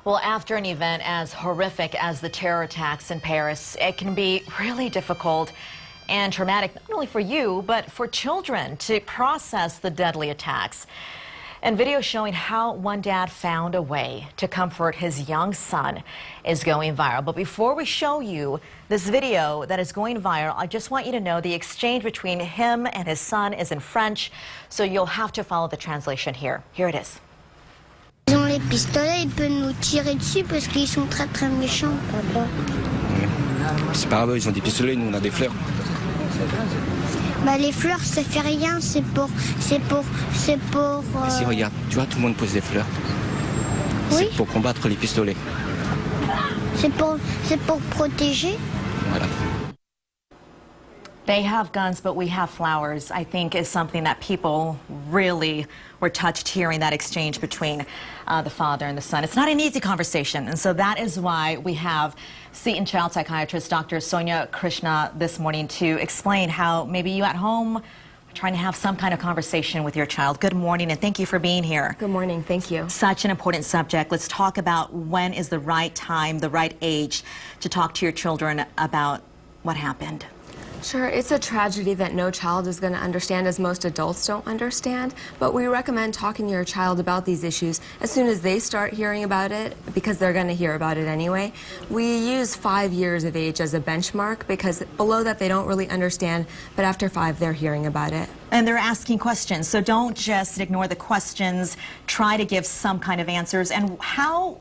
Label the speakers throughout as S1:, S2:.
S1: Well, after an event as horrific as the terror attacks in Paris, it can be really difficult and traumatic, not only for you, but for children to process the deadly attacks. And video showing how one dad found a way to comfort his young son is going viral. But before we show you this video that is going viral, I just want you to know the exchange between him and his son is in French, so you'll have to follow the translation here. Here it is.
S2: Ils ont les pistolets, ils peuvent nous tirer dessus parce qu'ils sont très très méchants, papa.
S3: C'est pas grave, ils ont des pistolets, nous on a des fleurs.
S2: Bah les fleurs ça fait rien, c'est pour.
S3: Si regarde, tu vois, tout le monde pose des fleurs.
S2: Oui.
S3: C'est pour combattre les pistolets.
S2: C'est pour protéger.
S3: Voilà.
S1: They have guns, but we have flowers, I think is something that people really were touched hearing that exchange between the father and the son. It's not an easy conversation, and so that is why we have Seton child psychiatrist Dr. Sonia Krishna this morning to explain how maybe you at home are trying to have some kind of conversation with your child. Good morning, and thank you for being here.
S4: Good morning, thank you.
S1: Such an important subject. Let's talk about when is the right time, the right age to talk to your children about what happened.
S4: Sure, it's a tragedy that no child is going to understand, as most adults don't understand, but we recommend talking to your child about these issues as soon as they start hearing about it, because they're going to hear about it anyway. We use 5 years of age as a benchmark because below that they don't really understand, but after 5 they're hearing about it.
S1: And they're asking questions, so don't just ignore the questions, try to give some kind of answers. And how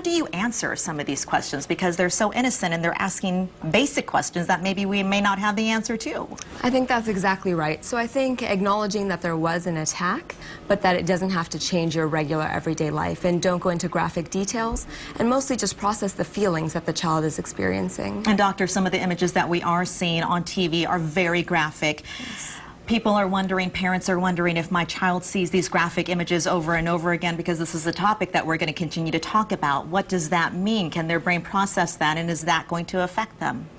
S1: do you answer some of these questions? Because they're so innocent and they're asking basic questions that maybe we may not have the answer to.
S4: I think that's exactly right. So I think acknowledging that there was an attack, but that it doesn't have to change your regular everyday life, and don't go into graphic details, and mostly just process the feelings that the child is experiencing.
S1: And doctor, some of the images that we are seeing on TV are very graphic. Yes. People are wondering, parents are wondering, if my child sees these graphic images over and over again, because this is a topic that we're going to continue to talk about. What does that mean? Can their brain process that, and is that going to affect them?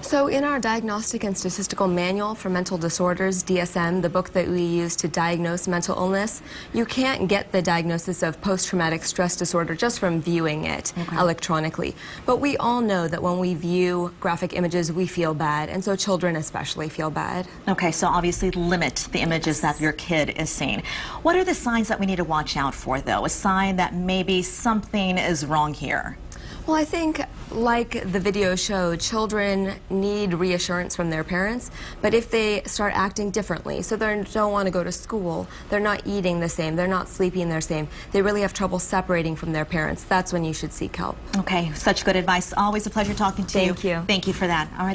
S4: So in our Diagnostic and Statistical Manual for Mental Disorders, DSM, the book that we use to diagnose mental illness, you can't get the diagnosis of post-traumatic stress disorder just from viewing it electronically. But we all know that when we view graphic images, we feel bad, and so children especially feel bad.
S1: Okay, so obviously limit the images that your kid is seeing. What are the signs that we need to watch out for, though? A sign that maybe something is wrong here?
S4: Well, I think, like the video showed, children need reassurance from their parents, but if they start acting differently, so they don't want to go to school, they're not eating the same, they're not sleeping the same, they really have trouble separating from their parents, that's when you should seek help.
S1: Okay, such good advice. Always a pleasure talking to you.
S4: Thank you.
S1: Thank you for that. All right.